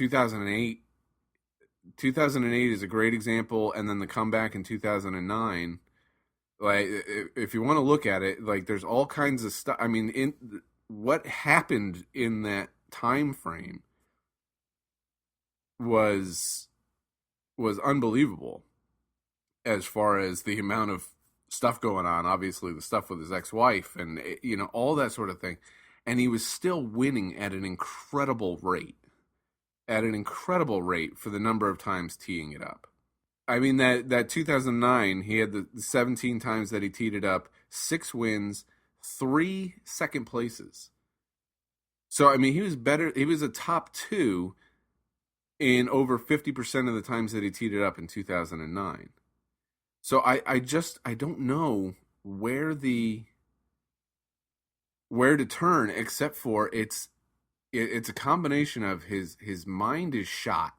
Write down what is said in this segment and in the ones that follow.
2008. 2008 is a great example, and then the comeback in 2009. Like, if you want to look at it, like, there's all kinds of stuff. I mean, in what happened in that time frame was unbelievable as far as the amount of stuff going on. Obviously, the stuff with his ex-wife and all that sort of thing, and he was still winning at an incredible rate. At an incredible rate for the number of times teeing it up. I mean, that 2009, he had the 17 times that he teed it up, 6 wins, 3 second places. So, I mean, he was better. He was a top 2 in over 50% of the times that he teed it up in 2009. So I don't know where to turn, except for it's a combination of his mind is shot,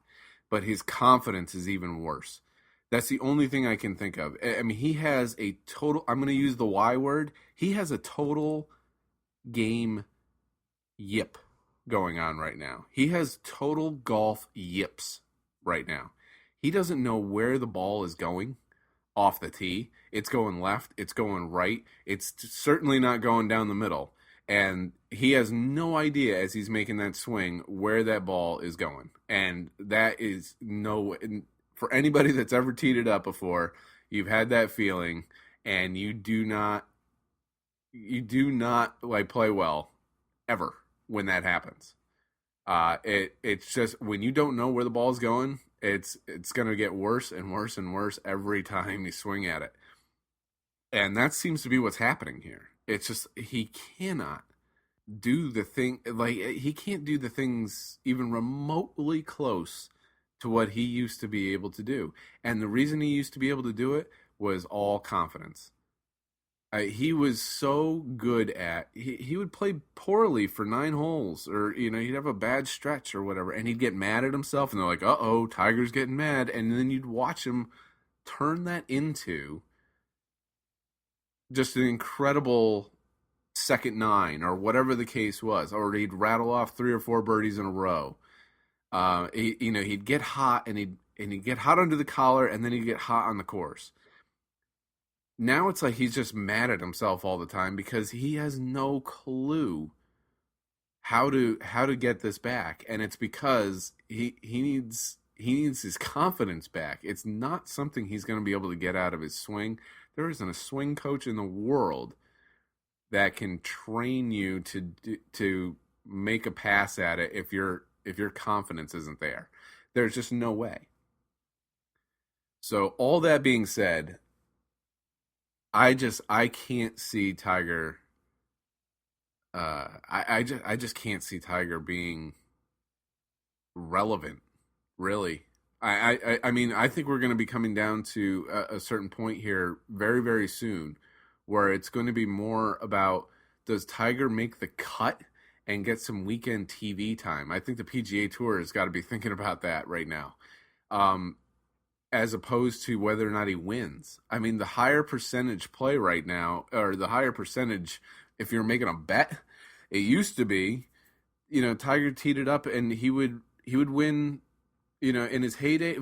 but his confidence is even worse. That's the only thing I can think of. I mean, he has a total, I'm going to use the Y word, he has a total game yip going on right now. He has total golf yips right now. He doesn't know where the ball is going off the tee. It's going left, it's going right, it's certainly not going down the middle. And he has no idea as he's making that swing where that ball is going. And that is for anybody that's ever teed it up before, you've had that feeling, and you do not like play well ever when that happens. It's just when you don't know where the ball is going, it's going to get worse and worse and worse every time you swing at it. And that seems to be what's happening here. It's just he cannot do the thing, like, he can't do the things even remotely close to what he used to be able to do. And the reason he used to be able to do it was all confidence. He was so good at, he would play poorly for 9 holes, or he'd have a bad stretch or whatever, and he'd get mad at himself, and they're like, uh-oh, Tiger's getting mad. And then you'd watch him turn that into just an incredible second 9, or whatever the case was, or he'd rattle off 3 or 4 birdies in a row. He'd get hot, and he'd get hot under the collar, and then he'd get hot on the course. Now it's like he's just mad at himself all the time because he has no clue how to get this back, and it's because he needs his confidence back. It's not something he's going to be able to get out of his swing. There isn't a swing coach in the world that can train you to make a pass at it if your confidence isn't there. There's just no way. So all that being said, I can't see Tiger. I just can't see Tiger being relevant, really. I mean, I think we're going to be coming down to a certain point here very, very soon, where it's going to be more about, does Tiger make the cut and get some weekend TV time? I think the PGA Tour has got to be thinking about that right now, as opposed to whether or not he wins. I mean, the higher percentage play right now, or the higher percentage, if you're making a bet, it used to be, Tiger teed it up and he would win, in his heyday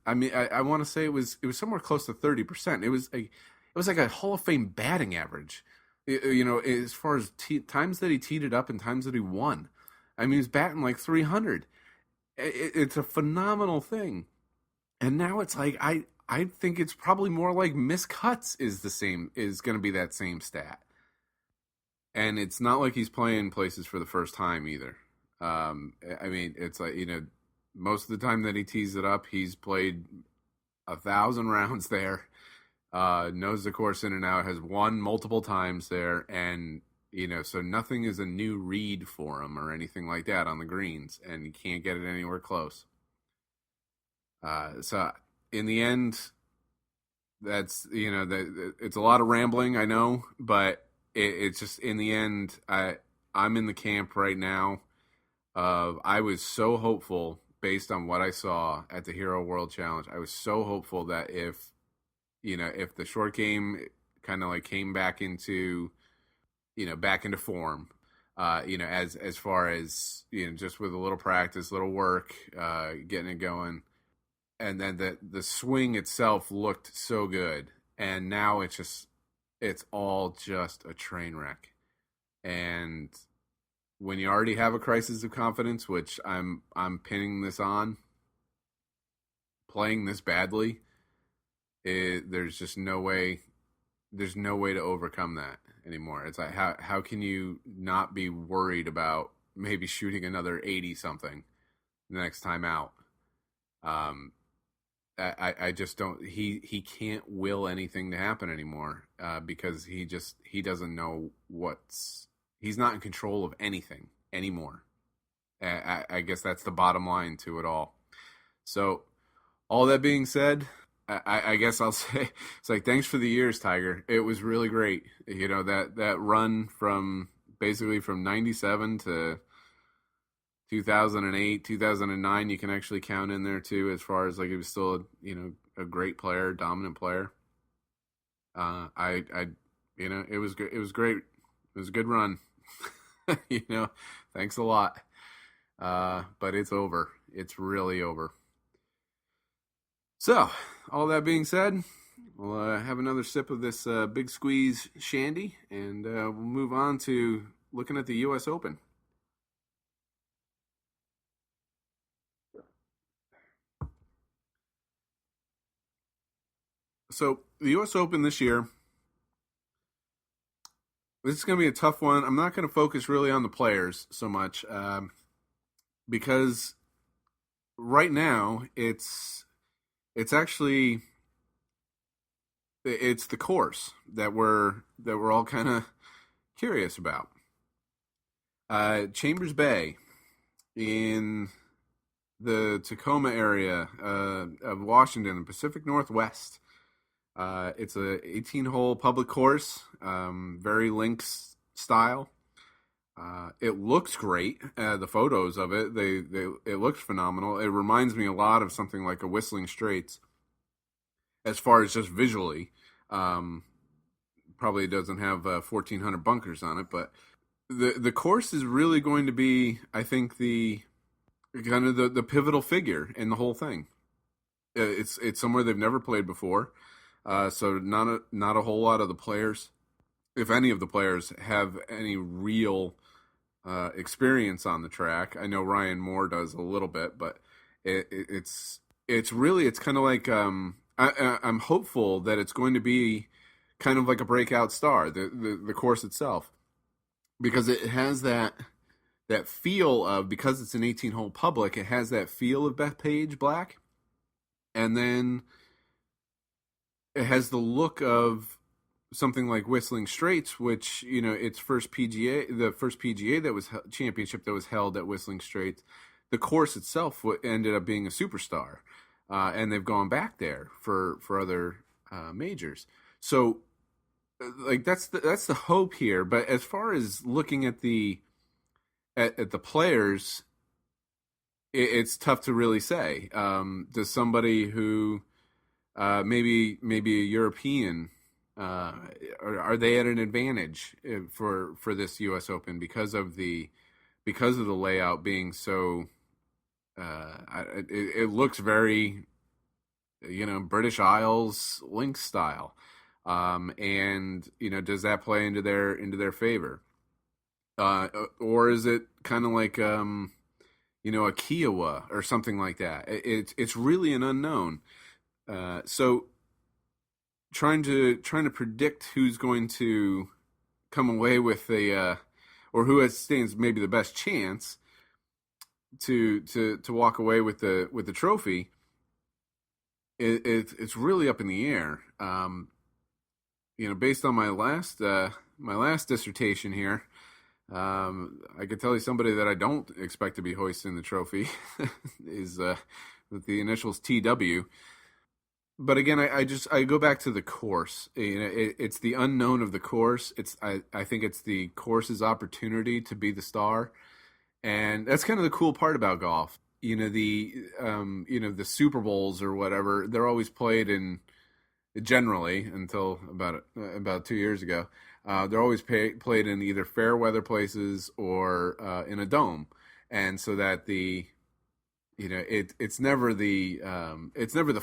I want to say it was somewhere close to 30%. It was like a Hall of Fame batting average, as far as times that he teed it up and times that he won. I mean, he was batting like 300. It's a phenomenal thing. And now it's like, I think it's probably more like missed cuts is going to be that same stat. And it's not like he's playing places for the first time either. I mean, it's like, most of the time that he tees it up, he's played 1,000 rounds there, knows the course in and out, has won multiple times there, and, so nothing is a new read for him or anything like that on the greens, and you can't get it anywhere close. So in the end, that's, it's a lot of rambling, I know, but it's just, in the end, I'm in the camp right now of, I was so hopeful based on what I saw at the Hero World Challenge. I was so hopeful that if the short game kind of like came back into form, As far as just with a little practice, little work, getting it going, and then the swing itself looked so good, and now it's all just a train wreck. And when you already have a crisis of confidence, which I'm pinning this on, playing this badly, there's just no way. There's no way to overcome that anymore. It's like how can you not be worried about maybe shooting another 80 something the next time out? Um, I just don't. He can't will anything to happen anymore because he doesn't know what's. He's not in control of anything anymore. I guess that's the bottom line to it all. So, all that being said, I guess I'll say it's like thanks for the years, Tiger. It was really great. That run from basically from '97 to 2008, 2009. You can actually count in there too, as far as like he was still a great player, dominant player. It was good. It was great. It was a good run. Thanks a lot. But it's over. It's really over. So, all that being said, we'll have another sip of this Big Squeeze Shandy, and we'll move on to looking at the U.S. Open. So, the U.S. Open this year, this is going to be a tough one. I'm not going to focus really on the players so much because right now it's actually it's the course that we're all kind of curious about. Chambers Bay in the Tacoma area of Washington, Pacific Northwest. It's a 18-hole public course, very links style. It looks great. The photos of it, it looks phenomenal. It reminds me a lot of something like a Whistling Straits, as far as just visually. Probably doesn't have 1,400 bunkers on it, but the course is really going to be, I think, the kind of the pivotal figure in the whole thing. It's somewhere they've never played before, so not a whole lot of the players, if any of the players, have any real experience on the track. I know Ryan Moore does a little bit, but it's kind of like I'm hopeful that it's going to be kind of like a breakout star, the course itself, because it has that feel of, because it's an 18-hole public, it has that feel of Bethpage Black, and then it has the look of something like Whistling Straits, which, its first PGA, the first PGA that was championship that was held at Whistling Straits, the course itself ended up being a superstar, and they've gone back there for other majors. So, like that's the hope here. But as far as looking at the players, it's tough to really say. Does somebody who maybe a European, are they at an advantage for this U.S. Open because of the layout being so? It looks very, British Isles links style, and does that play into their favor, or is it kind of like a Kiowa or something like that? It's really an unknown. So trying to predict who's going to come away with or who stands maybe the best chance to walk away with the trophy, it's really up in the air. Based on my last dissertation here, I could tell you somebody that I don't expect to be hoisting the trophy is with the initials TW. But again, I go back to the course. It's the unknown of the course. I think it's the course's opportunity to be the star, and that's kind of the cool part about golf. The Super Bowls or whatever, they're always played in, generally until about 2 years ago, They're always played in either fair weather places or in a dome, and so that it's never the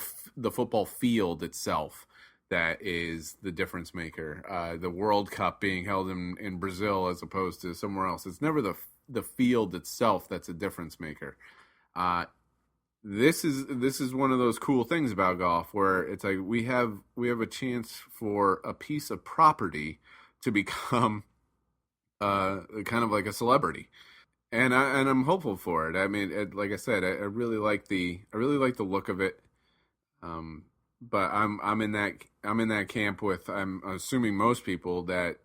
football field itself that is the difference maker. The World Cup being held in Brazil as opposed to somewhere else. It's never the field itself that's a difference maker. This is one of those cool things about golf where it's like we have a chance for a piece of property to become kind of like a celebrity, and I'm hopeful for it. I mean, like I said, I really like the look of it. But I'm in that camp with, I'm assuming most people that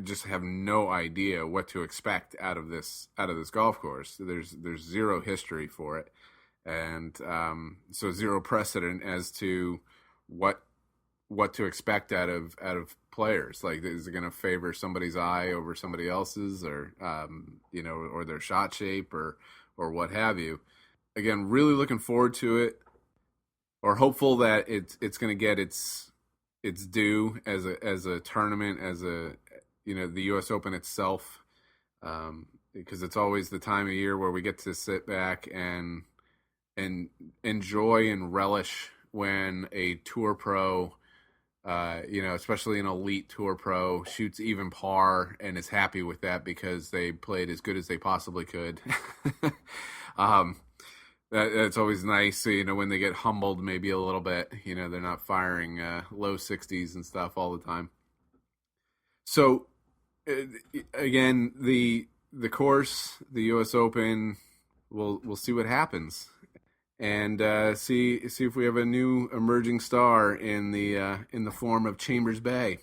just have no idea what to expect out of this golf course. There's zero history for it, and so zero precedent as to what to expect out of players. Like, is it going to favor somebody's eye over somebody else's, or or their shot shape, or what have you? Again, really looking forward to it, or hopeful that it's going to get its due as a tournament, as the U.S. Open itself, because it's always the time of year where we get to sit back and enjoy and relish when a tour pro, especially an elite tour pro, shoots even par and is happy with that because they played as good as they possibly could. That's always nice, when they get humbled maybe a little bit. They're not firing low 60s and stuff all the time. So, again, the course, the U.S. Open, we'll see what happens, and see if we have a new emerging star in the form of Chambers Bay.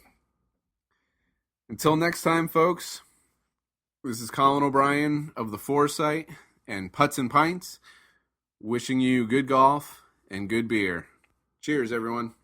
Until next time, folks, this is Colin O'Brien of the Foresight and Putts and Pints, wishing you good golf and good beer. Cheers, everyone.